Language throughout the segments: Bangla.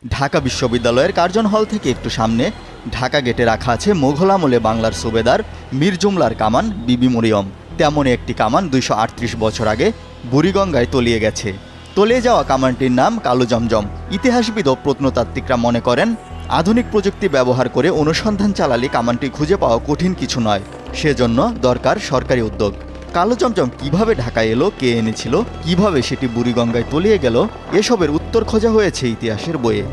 ঢাকা বিশ্ববিদ্যালয়ের কার্জন হল থেকে একটু সামনে ঢাকা গেটে রাখা আছে মোগল আমলে বাংলার সুবেদার মীর জুমলার কামান বিবি মরিয়ম। তেমনই একটি কামান ২৩৮ বছর আগে বুড়িগঙ্গায় তলিয়ে গেছে। তলিয়ে যাওয়া কামানটির নাম কালো জমজম। ইতিহাসবিদ ও প্রত্নতাত্ত্বিকরা মনে করেন, আধুনিক প্রযুক্তি ব্যবহার করে অনুসন্ধান চালালে কামানটি খুঁজে পাওয়া কঠিন কিছু নয়, সেজন্য দরকার সরকারি উদ্যোগ। কালো জমজম কিভাবে ঢাকায় এলো, কে এনেছিল, কিভাবে সেটি বুড়িগঙ্গায় তলিয়ে গেল, এসবের উত্তর খোঁজা হয়েছে ইতিহাসের বইয়ে।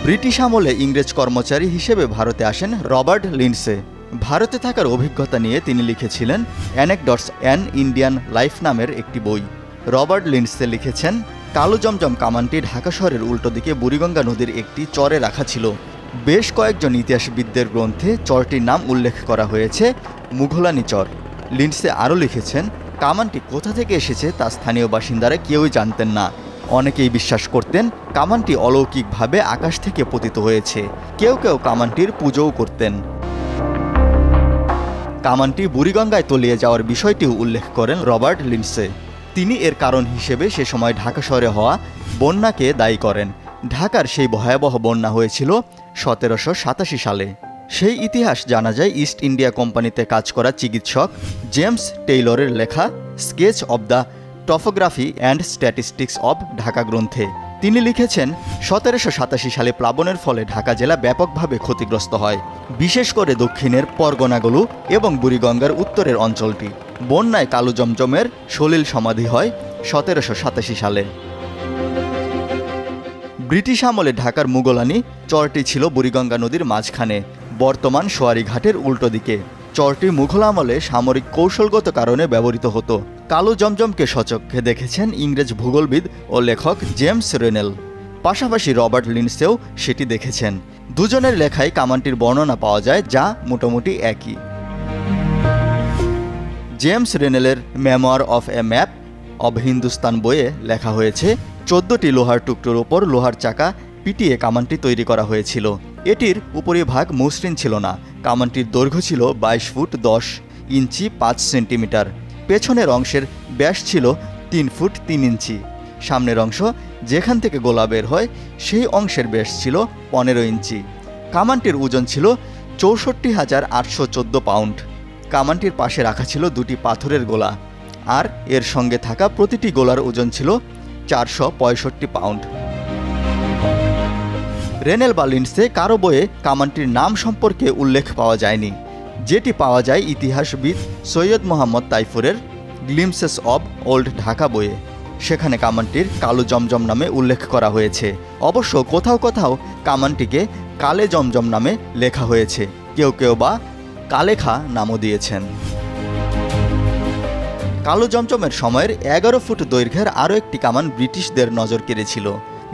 ব্রিটিশ আমলে ইংরেজ কর্মচারী হিসেবে ভারতে আসেন রবার্ট লিন্ডসে। ভারতে থাকার অভিজ্ঞতা নিয়ে তিনি লিখেছিলেন অ্যানেকডটস অ্যান ইন্ডিয়ান লাইফ নামের একটি বই। রবার্ট লিন্ডসে লিখেছেন, কালো জমজম কামানটি ঢাকা শহরের উল্টো দিকে বুড়িগঙ্গা নদীর একটি চরে রাখা ছিল। বেশ কয়েকজন ইতিহাসবিদদের গ্রন্থে চরটির নাম উল্লেখ করা হয়েছে মুঘলানি চর। লিন্ডসে আরও লিখেছেন, কামানটি কোথা থেকে এসেছে তা স্থানীয় বাসিন্দারা কেউই জানতেন না। অনেকেই বিশ্বাস করতেন কামানটি অলৌকিকভাবে আকাশ থেকে পতিত হয়েছে। কেউ কেউ কামানটির পুজোও করতেন। কামানটি বুড়িগঙ্গায় তলিয়ে যাওয়ার বিষয়টিও উল্লেখ করেন রবার্ট লিন্ডসে। তিনি এর কারণ হিসেবে সে সময় ঢাকা শহরে হওয়া বন্যাকে দায়ী করেন। ঢাকার সেই ভয়াবহ বন্যা হয়েছিল ১৭৮৭ সালে। সেই ইতিহাস জানা যায় ইস্ট ইন্ডিয়া কোম্পানিতে কাজ করা চিকিৎসক জেমস টেইলরের লেখা sketch of the topography and statistics of Dhaka গ্রন্থে। তিনি লিখেছেন, ১৭৮৭ সালে প্লাবনের ফলে ঢাকা জেলা ব্যাপকভাবে ক্ষতিগ্রস্ত হয়, বিশেষ করে দক্ষিণের পরগনাগুলো এবং বুড়িগঙ্গার উত্তরের অঞ্চলটি। বন্যায় কালো জমজমের সলিল সমাধি হয় ১৭৮৭ সালে। ব্রিটিশ আমলে ঢাকার মুগলানি চরটি ছিল বুড়িগঙ্গা নদীর মাঝখানে, বর্তমান সোয়ারিঘাটের উল্টো দিকে। চরটি মুঘল আমলে সামরিক কৌশলগত কারণে ব্যবহৃত হতো। কালো জমজমকে সচক্ষে দেখেছেন ইংরেজ ভূগোলবিদ ও লেখক জেমস রেনেল। পাশাপাশি রবার্ট লিন্ডসেও সেটি দেখেছেন। দুজনের লেখায় কামানটির বর্ণনা পাওয়া যায়, যা মোটামুটি একই। জেমস রেনেলের memoir of a map of Hindustan বইয়ে লেখা হয়েছে, ১৪টি লোহার টুকরোর ওপর লোহার চাকা পিটিয়ে কামানটি তৈরি করা হয়েছিল। এটির উপরিভাগ মসৃণ ছিল না। কামানটির দৈর্ঘ্য ছিল ২২ ফুট ১০ ইঞ্চি ৫ সেন্টিমিটার। পেছনের অংশের ব্যাস ছিল ৩ ফুট ৩ ইঞ্চি। সামনের অংশ, যেখান থেকে গোলা বের হয়, সেই অংশের ব্যাস ছিল ১৫ ইঞ্চি। কামানটির ওজন ছিল ৬৪,৮১৪ পাউন্ড। কামানটির পাশে রাখা ছিল দুটি পাথরের গোলা, আর এর সঙ্গে থাকা প্রতিটি গোলার ওজন ছিল ৪৬৫ পাউন্ড। রেনেল বা লিন্ডসে কারো বইয়ে কামানটির নাম সম্পর্কে উল্লেখ পাওয়া যায়নি। যেটি পাওয়া যায় ইতিহাসবিদ সৈয়দ মোহাম্মদ তাইফুরের গ্লিমসেস অব ওল্ড ঢাকা বইয়ে। সেখানে কামানটির কালো জমজম নামে উল্লেখ করা হয়েছে। অবশ্য কোথাও কোথাও কামানটিকে কালে জমজম নামে লেখা হয়েছে, কেউ কেউ বা কালেখা নামও দিয়েছেন। কালো জমজমের সময়ের ১১ ফুট দৈর্ঘ্যের আরও একটি কামান ব্রিটিশদের নজর কেড়েছিল।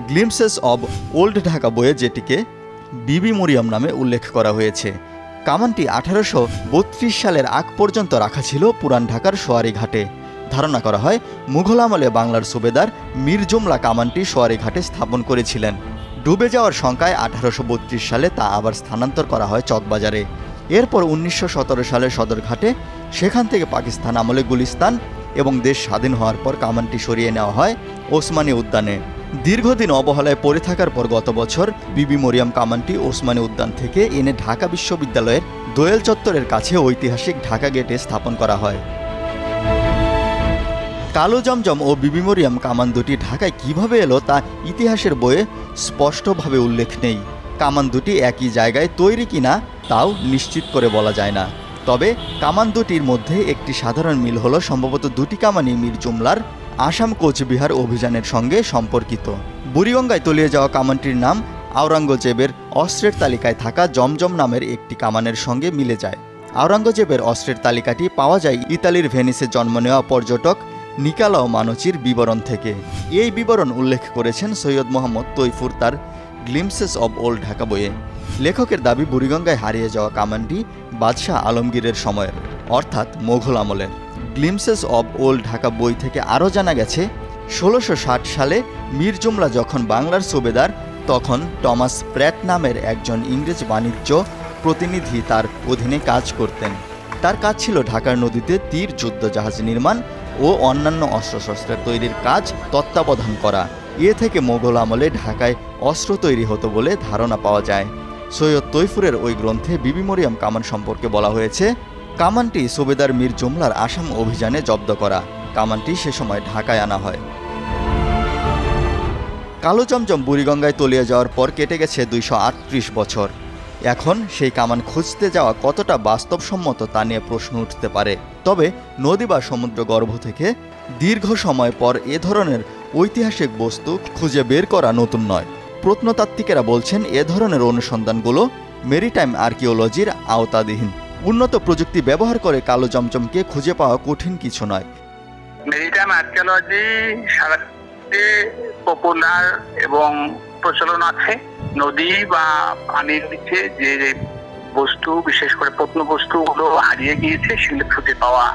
গ্লিমসেস অব ওল্ড ঢাকা বইয়ে যেটিকে বিবি মরিয়ম নামে উল্লেখ করা হয়েছে। কামানটি ১৮৩২ সালের আগ পর্যন্ত রাখা ছিল পুরান ঢাকার সোয়ারিঘাটে। ধারণা করা হয় মুঘল আমলে বাংলার সুবেদার মীর জুমলা কামানটি সোয়ারিঘাটে স্থাপন করেছিলেন। ডুবে যাওয়ার শঙ্কায় ১৮৩২ সালে তা আবার স্থানান্তর করা হয় চকবাজারে। এরপর ১৯১৭ সালে সদরঘাটে, সেখান থেকে পাকিস্তান আমলে গুলিস্তান এবং দেশ স্বাধীন হওয়ার পর কামানটি সরিয়ে নেওয়া হয় ওসমানী উদ্যানে। দীর্ঘদিন অবহেলায় পড়ে থাকার পর গত বছর বিবি মরিয়ম কামানটি ওসমানী উদ্যান থেকে এনে ঢাকা বিশ্ববিদ্যালয়ের দোয়েল চত্বরের কাছে ঐতিহাসিক ঢাকা গেটে স্থাপন করা হয়। কালো জমজম ও বিবি মরিয়ম কামান দুটি ঢাকায় কিভাবে এলো তা ইতিহাসের বইয়ে স্পষ্টভাবে উল্লেখ নেই। কামান দুটি একই জায়গায় তৈরি কিনা তাও নিশ্চিত করে বলা যায় না। তবে কামান দুটির মধ্যে একটি সাধারণ মিল হলো সম্ভবত দুটি কামানই মীর জুমলার আসাম কোচবিহার অভিযানের সঙ্গে সম্পর্কিত। বুড়িগঙ্গায় তলিয়ে যাওয়া কামানটির নাম আওরঙ্গজেবের অস্ত্রের তালিকায় থাকা জমজম নামের একটি কামানের সঙ্গে মিলে যায়। আওরঙ্গজেবের অস্ত্রের তালিকাটি পাওয়া যায় ইতালির ভেনিসে জন্ম নেওয়া পর্যটক নিকালাও মানুচির বিবরণ থেকে। এই বিবরণ উল্লেখ করেছেন সৈয়দ মোহাম্মদ তৈফুর তার গ্লিমসেস অব ওল্ড ঢাকা বইয়ে। লেখকের দাবি বুড়িগঙ্গায় হারিয়ে যাওয়া কামানটি বাদশাহ আলমগীরের সময়ের, অর্থাৎ মোঘল আমলের। গ্লিমসেস অব ওল্ড ঢাকা বই থেকে আরও জানা গেছে ১৬৬০ সালে মীর জুমলা যখন বাংলার সুবেদার, তখন টমাস প্র্যাট নামের একজন ইংরেজ বাণিজ্য প্রতিনিধি তার অধীনে কাজ করতেন। তার কাজ ছিল ঢাকার নদীতে তীর যুদ্ধ জাহাজ নির্মাণ ও অন্যান্য অস্ত্রশস্ত্রের তৈরির কাজ তত্ত্বাবধান করা। এ থেকে মোগল আমলে ঢাকায় অস্ত্র তৈরি হতো বলে ধারণা পাওয়া যায়। সৈয়দ তৈফুরের ওই গ্রন্থে বিবি মরিয়ম কামান সম্পর্কে বলা হয়েছে, কামানটি সুবেদার মীর জুমলার আসাম অভিযানে জব্দ করা। কামানটি সে সময় ঢাকায় আনা হয়। কালো জমজম বুড়িগঙ্গায় তলিয়ে যাওয়ার পর কেটে গেছে 238 বছর। এখন সেই কামান খুঁজতে যাওয়া কতটা বাস্তবসম্মত তা নিয়ে প্রশ্ন উঠতে পারে। তবে নদী বা সমুদ্র গর্ভ থেকে দীর্ঘ সময় পর এ ধরনের ঐতিহাসিক বস্তু খুঁজে বের করা নতুন নয়। প্রত্নতাত্ত্বিকেরা বলছেন এ ধরনের অনুসন্ধানগুলো মেরিটাইম আর্কিওলজির আওতাধীন। উন্নত প্রযুক্তি ব্যবহার করে কালো জমজমকে খুঁজে পাওয়া কঠিন কিছু নয়। মেরিটাইম আর্কিওলজি সারা পপুলার এবং প্রচলন আছে। নদী বা পানির নিচে যে বস্তু, বিশেষ করে প্রত্নবস্তুগুলো হারিয়ে গিয়েছে সেগুলো খুঁজে পাওয়া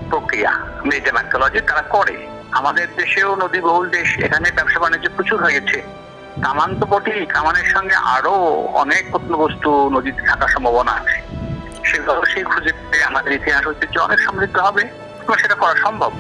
প্রক্রিয়া মেরিটাইম আর্কিওলজি তারা করে। আমাদের দেশেও নদীবহুল দেশ, এখানে ব্যবসা বাণিজ্য প্রচুর হয়েছে। কামান তো বটেই, কামানের সঙ্গে আরো অনেক প্রত্নবস্তু নদীতে থাকার সম্ভাবনা আছে। সেগুলো অবশ্যই খুঁজে পেয়ে আমাদের ইতিহাস ঐতিহ্য অনেক সমৃদ্ধ হবে এবং সেটা করা সম্ভব।